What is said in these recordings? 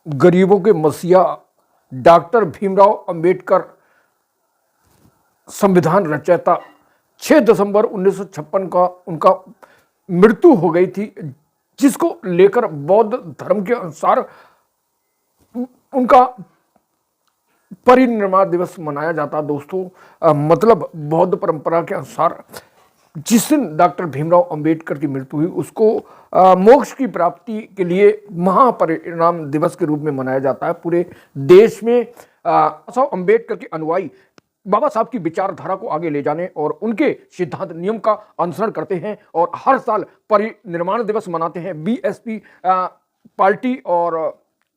गरीबों के मसीहा डॉक्टर भीमराव अंबेडकर संविधान रचयिता 6 दिसंबर 1956 का उनका मृत्यु हो गई थी, जिसको लेकर बौद्ध धर्म के अनुसार उनका परिनिर्वाण दिवस मनाया जाता है। दोस्तों, मतलब बौद्ध परंपरा के अनुसार जिस दिन डॉक्टर भीमराव अंबेडकर की मृत्यु हुई उसको मोक्ष की प्राप्ति के लिए महापरिनिर्वाण दिवस के रूप में मनाया जाता है। पूरे देश में सब अंबेडकर के अनुयायी बाबा साहब की विचारधारा को आगे ले जाने और उनके सिद्धांत नियम का अनुसरण करते हैं और हर साल परिनिर्वाण दिवस मनाते हैं। बीएसपी पार्टी और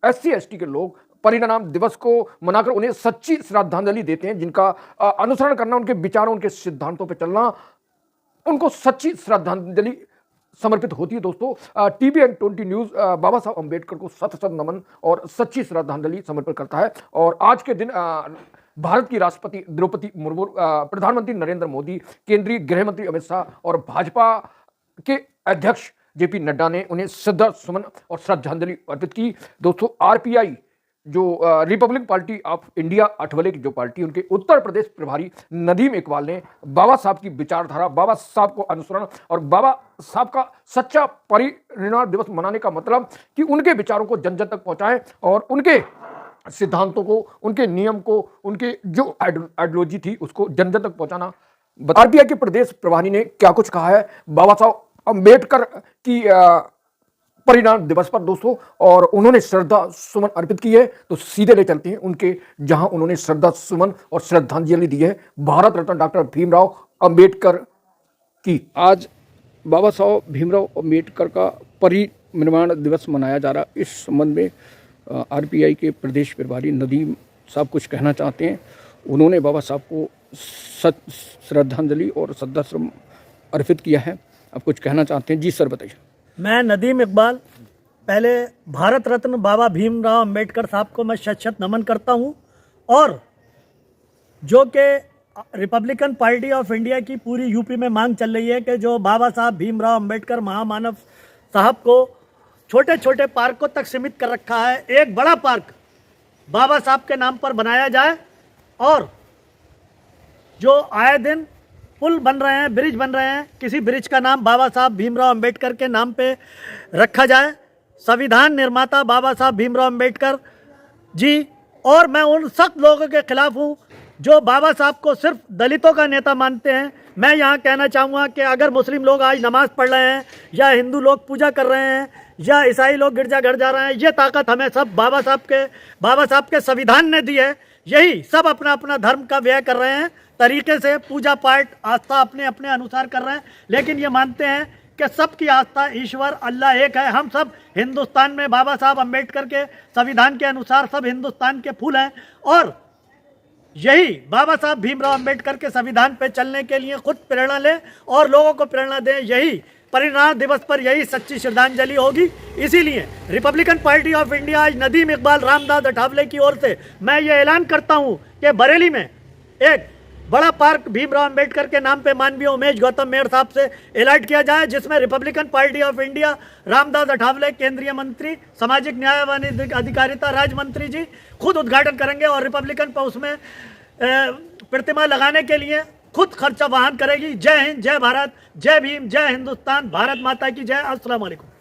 SC ST के लोग परिनिर्वाण दिवस को मनाकर उन्हें सच्ची श्रद्धांजलि देते हैं, जिनका अनुसरण करना, उनके विचारों, उनके सिद्धांतों पर चलना उनको सच्ची श्रद्धांजलि समर्पित होती है। दोस्तों, TVN 20 न्यूज बाबा साहब अंबेडकर को शत शत नमन और सच्ची श्रद्धांजलि समर्पित करता है। और आज के दिन भारत की राष्ट्रपति द्रौपदी मुर्मू, प्रधानमंत्री नरेंद्र मोदी, केंद्रीय गृह मंत्री अमित शाह और भाजपा के अध्यक्ष JP नड्डा ने उन्हें श्रद्धा सुमन और श्रद्धांजलि अर्पित की। दोस्तों, RPI जो रिपब्लिक पार्टी ऑफ इंडिया अठवले की जो पार्टी, उनके उत्तर प्रदेश प्रभारी नदीम इकबाल ने बाबा साहब की विचारधारा, बाबा साहब को अनुसरण और बाबा साहब का सच्चा परिनिर्वाण दिवस मनाने का मतलब कि उनके विचारों को जन जन तक पहुंचाएं और उनके सिद्धांतों को, उनके नियम को, उनके जो आइडियोलॉजी थी उसको जन जन तक पहुंचाना। RPI के प्रदेश प्रभारी ने क्या कुछ कहा है बाबा साहब अंबेडकर की परिनिर्वाण दिवस पर दोस्तों, और उन्होंने श्रद्धा सुमन अर्पित की है, तो सीधे ले चलते हैं उनके जहां उन्होंने श्रद्धा सुमन और श्रद्धांजलि दी है भारत रत्न डॉक्टर भीमराव अंबेडकर की। आज बाबा साहब भीमराव अंबेडकर का परिनिर्वाण दिवस मनाया जा रहा है। इस संबंध में RPI के प्रदेश प्रभारी नदीम साहब कुछ कहना चाहते हैं। उन्होंने बाबा साहब को श्रद्धांजलि और श्रद्धाश्रम अर्पित किया है। आप कुछ कहना चाहते हैं? जी सर, बताइए। मैं नदीम इकबाल, पहले भारत रत्न बाबा भीमराव अंबेडकर साहब को मैं शत शत नमन करता हूं, और जो कि रिपब्लिकन पार्टी ऑफ इंडिया की पूरी यूपी में मांग चल रही है कि जो बाबा साहब भीमराव अंबेडकर महामानव साहब को छोटे छोटे पार्कों तक सीमित कर रखा है, एक बड़ा पार्क बाबा साहब के नाम पर बनाया जाए, और जो आए दिन पुल बन रहे हैं, ब्रिज बन रहे हैं, किसी ब्रिज का नाम बाबा साहब भीमराव अंबेडकर के नाम पे रखा जाए। संविधान निर्माता बाबा साहब भीमराव अंबेडकर जी, और मैं उन सख्त लोगों के खिलाफ हूँ जो बाबा साहब को सिर्फ दलितों का नेता मानते हैं। मैं यहाँ कहना चाहूँगा कि अगर मुस्लिम लोग आज नमाज़ पढ़ रहे हैं, या हिंदू लोग पूजा कर रहे हैं, या ईसाई लोग गिरजाघर जा रहे हैं, ये ताकत हमें सब बाबा साहब के संविधान ने दी है। यही सब अपना अपना धर्म का व्यय कर रहे हैं, तरीके से पूजा पाठ आस्था अपने अपने अनुसार कर रहे हैं, लेकिन ये मानते हैं कि सबकी आस्था ईश्वर अल्लाह एक है। हम सब हिंदुस्तान में बाबा साहब अंबेडकर के संविधान के अनुसार सब हिंदुस्तान के फूल हैं, और यही बाबा साहब भीमराव अंबेडकर के संविधान पे चलने के लिए खुद प्रेरणा लें और लोगों को प्रेरणा दें। यही परिनिर्वाण दिवस पर यही सच्ची श्रद्धांजलि होगी। इसीलिए रिपब्लिकन पार्टी ऑफ इंडिया आज नदीम इकबाल रामदास अठावले की ओर से मैं ये ऐलान करता हूँ कि बरेली में एक बड़ा पार्क भीमराव अंबेडकर के नाम पे माननीय उमेश गौतम मेयर साहब से अलॉट किया जाए, जिसमें Republican party of India Ramdas Athawale केंद्रीय मंत्री सामाजिक न्याय व अधिकारिता राज्य मंत्री जी खुद उद्घाटन करेंगे, और रिपब्लिकन पर उसमें प्रतिमा लगाने के लिए खुद खर्चा वहन करेगी। जय हिंद, जय भारत, जय भीम, जय हिंदुस्तान, भारत माता की जय। अस्सलाम वालेकुम।